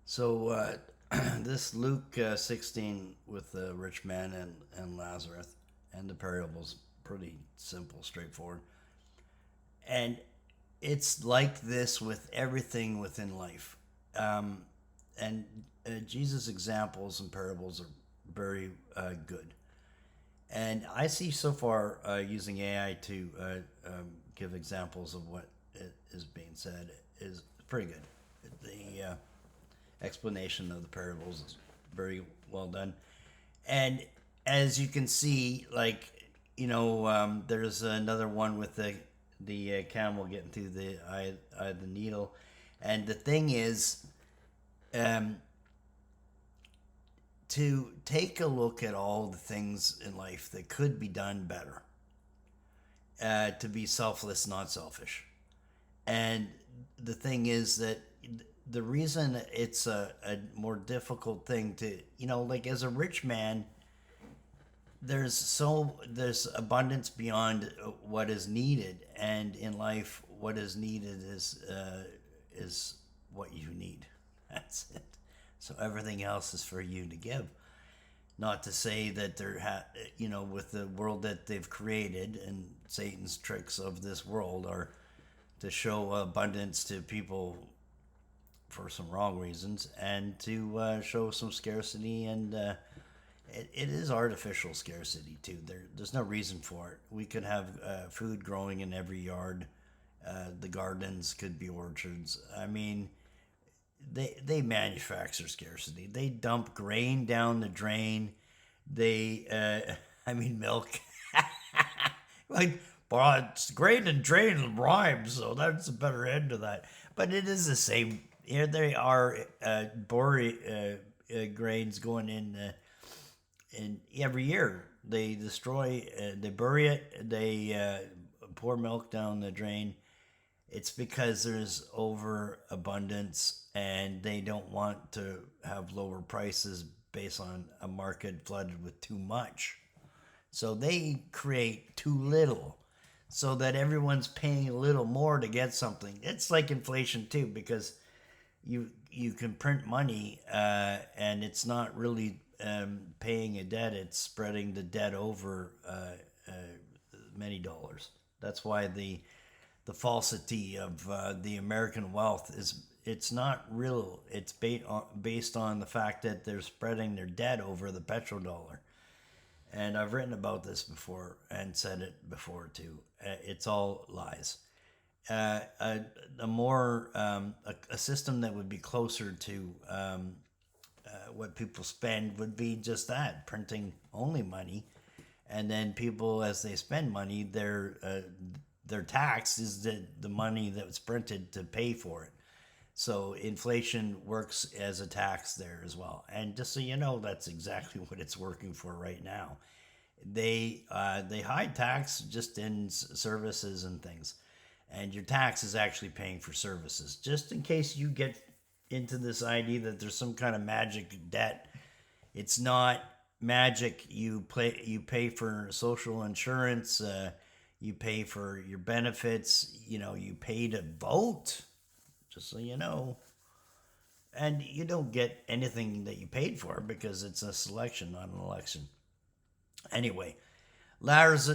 So this Luke 16 with the rich man and Lazarus and the parables pretty simple, straightforward, and it's like this with everything within life. Um, and Jesus' examples and parables are very good. And I see so far using AI to give examples of what is being said is pretty good. The explanation of the parables is very well done. And as you can see, there's another one with the camel getting through the eye of the needle, and the thing is, um, to take a look at all the things in life that could be done better, to be selfless, not selfish. And the thing is that the reason it's a more difficult thing to, like as a rich man, there's abundance beyond what is needed, and in life, what is needed is what you need. That's it. So everything else is for you to give. Not to say that with the world that they've created and Satan's tricks of this world are to show abundance to people for some wrong reasons, and to show some scarcity, and it is artificial scarcity too. There's no reason for it. We could have food growing in every yard. The gardens could be orchards. I mean, they manufacture scarcity. They dump grain down the drain. They, I mean, milk. Like, but it's grain and drain rhymes, so that's a better end to that. But it is the same. Here they are, grains going in every year. They destroy, they bury it, they pour milk down the drain. It's because there's overabundance, and they don't want to have lower prices based on a market flooded with too much. So they create too little so that everyone's paying a little more to get something. It's like inflation too, because you can print money, and it's not really paying a debt. It's spreading the debt over many dollars. That's why the falsity of the American wealth is, it's not real. It's based on the fact that they're spreading their debt over the petrodollar. And I've written about this before and said it before too. It's all lies. A more a system that would be closer to what people spend would be just that, printing only money, and then people, as they spend money, their tax is the money that was printed to pay for it. So inflation works as a tax there as well. And just so you know, that's exactly what it's working for right now. They hide tax just in services and things, and your tax is actually paying for services. Just in case you get into this idea that there's some kind of magic debt, it's not magic. You pay for social insurance. You pay for your benefits. You pay to vote. Just so you know. And you don't get anything that you paid for because it's a selection, not an election. Anyway, Lazarus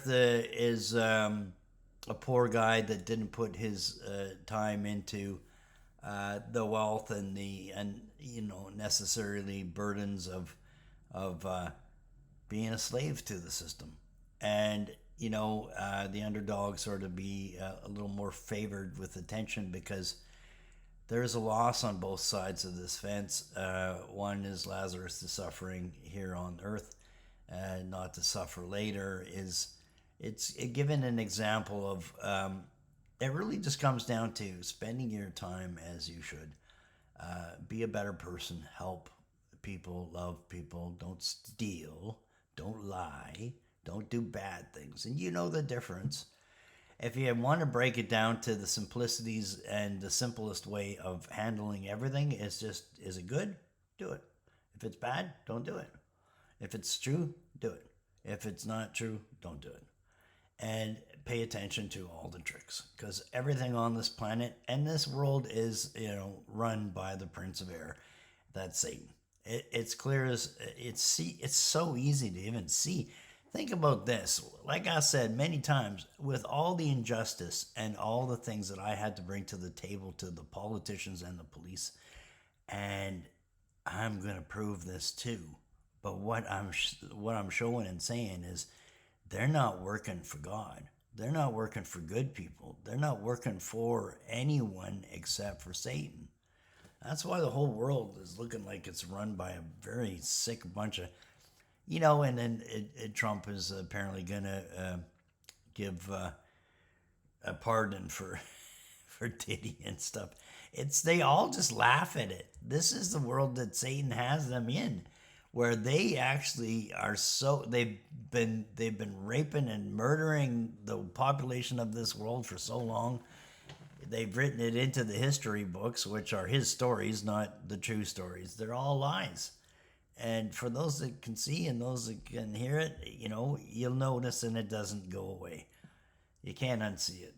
is a poor guy that didn't put his time into the wealth and the and necessarily burdens of being a slave to the system, and the underdog sort of be a little more favored with attention, because there is a loss on both sides of this fence. One is Lazarus, the suffering here on earth, not to suffer later. It's given an example of, it really just comes down to spending your time as you should. Be a better person, help people, love people, don't steal, don't lie, don't do bad things. And you know the difference. If you want to break it down to the simplicities, and the simplest way of handling everything is just, is it good? Do it. If it's bad, don't do it. If it's true, do it. If it's not true, don't do it. and pay attention to all the tricks, because everything on this planet and this world is, run by the prince of air. That's Satan. It's clear as it's so easy to even see. Think about this. Like I said many times, with all the injustice and all the things that I had to bring to the table to the politicians and the police, and I'm gonna prove this too. But what I'm showing and saying is, they're not working for God. They're not working for good people. They're not working for anyone except for Satan. That's why the whole world is looking like it's run by a very sick bunch of, and then Trump is apparently going to give a pardon for for Diddy and stuff. They all just laugh at it. This is the world that Satan has them in, where they actually are they've been raping and murdering the population of this world for so long. They've written it into the history books, which are his stories, not the true stories. They're all lies. And for those that can see and those that can hear it, you'll notice, and it doesn't go away. You can't unsee it,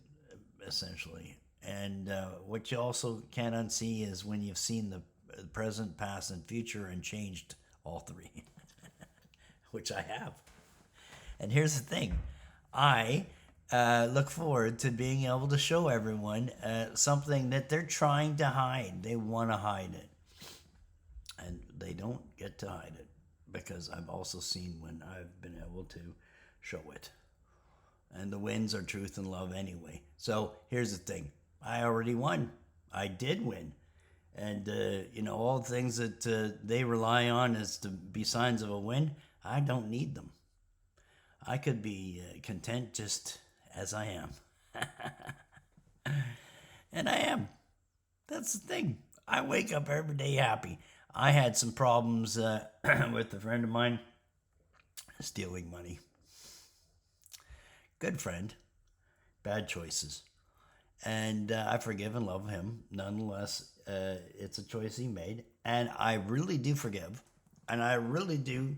essentially. And what you also can't unsee is when you've seen the present, past, and future and changed all three, which I have. And here's the thing. I look forward to being able to show everyone something that they're trying to hide. They want to hide it. And they don't get to hide it, because I've also seen when I've been able to show it. And the wins are truth and love anyway. So here's the thing. I already won. I did win. And, all the things that they rely on as to be signs of a win, I don't need them. I could be content just as I am. And I am. That's the thing. I wake up every day happy. I had some problems with a friend of mine stealing money. Good friend. Bad choices. And I forgive and love him. Nonetheless, it's a choice he made. And I really do forgive. And I really do.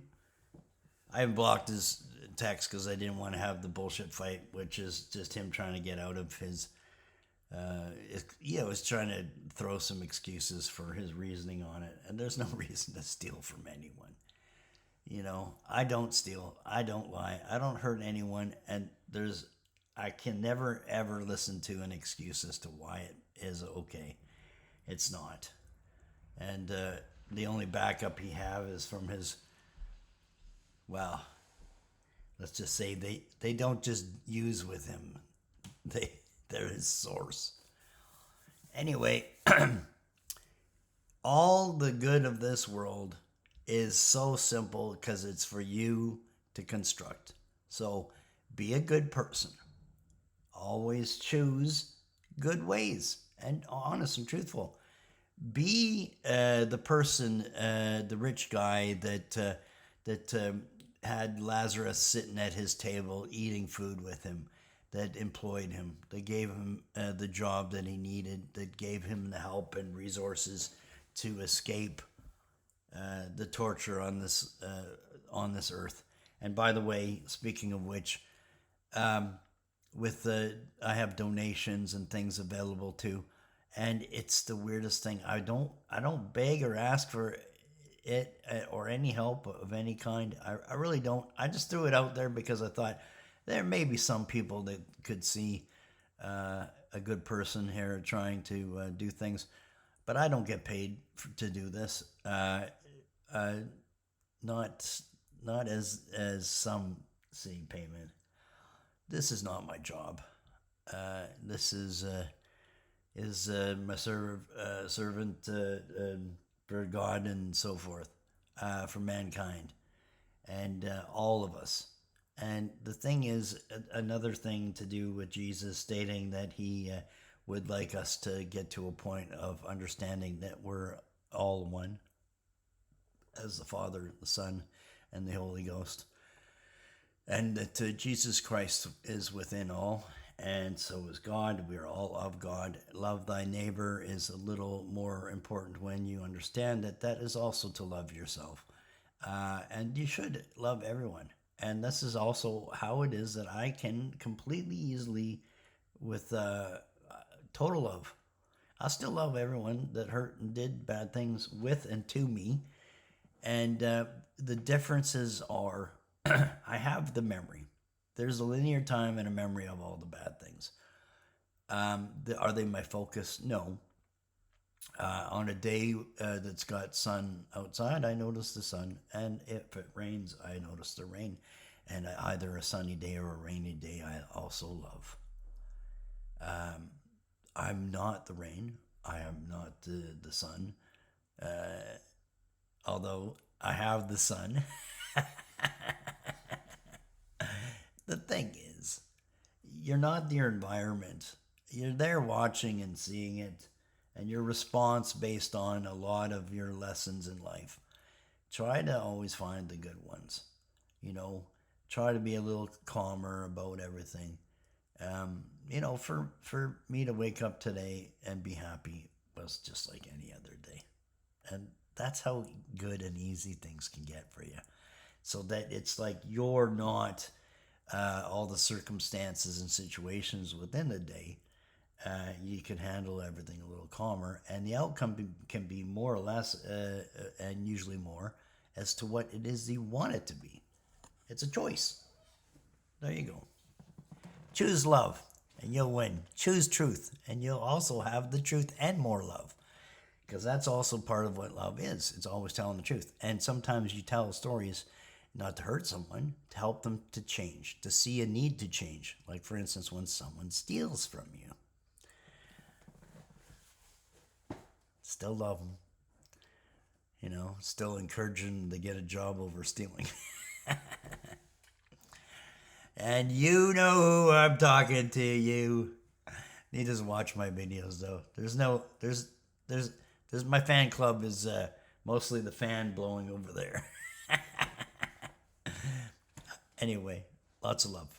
I blocked his text because I didn't want to have the bullshit fight, which is just him trying to get out of his... was trying to throw some excuses for his reasoning on it. And there's no reason to steal from anyone. I don't steal. I don't lie. I don't hurt anyone. And I can never, ever listen to an excuse as to why it is okay. It's not. And the only backup he have is from his, let's just say they don't just use with him. They're his source. Anyway, all the good of this world is so simple because it's for you to construct. So be a good person. Always choose good ways and honest and truthful. Be the person, the rich guy that had Lazarus sitting at his table eating food with him, that employed him, that gave him the job that he needed, that gave him the help and resources to escape the torture on this earth. And by the way, speaking of which, I have donations and things available too, and it's the weirdest thing. I don't beg or ask for it or any help of any kind. I really don't. I just threw it out there because I thought there may be some people that could see a good person here trying to do things, but I don't get paid to do this. Not as some see payment. This is not my job. This is my servant for God and so forth, for mankind and all of us. And the thing is, another thing to do with Jesus stating that he would like us to get to a point of understanding that we're all one, as the Father, the Son, and the Holy Ghost. And that Jesus Christ is within all, and so is God. We are all of God. Love thy neighbor is a little more important when you understand that is also to love yourself. And you should love everyone. And this is also how it is that I can completely easily, with total love, I still love everyone that hurt and did bad things with and to me. And the differences are I have the memory. There's a linear time and a memory of all the bad things. Are they my focus? No. On a day that's got sun outside, I notice the sun. And if it rains, I notice the rain. And either a sunny day or a rainy day, I also love. I'm not the rain. I am not the sun. Although I have the sun. The thing is, you're not your environment. You're there watching and seeing it, and your response based on a lot of your lessons in life. Try to always find the good ones. You know, try to be a little calmer about everything. For me to wake up today and be happy was just like any other day. And that's how good and easy things can get for you. So that it's like you're not all the circumstances and situations within the day. You can handle everything a little calmer, and the outcome can be more or less, and usually more, as to what it is you want it to be. It's a choice. There you go. Choose love, and you'll win. Choose truth, and you'll also have the truth and more love. Because that's also part of what love is. It's always telling the truth. And sometimes you tell stories not to hurt someone, to help them to change, to see a need to change. Like, for instance, when someone steals from you. Still love them. Still encourage them to get a job over stealing. And you know who I'm talking to, you. Need to watch my videos, though. There's my fan club is mostly the fan blowing over there. Anyway, lots of love.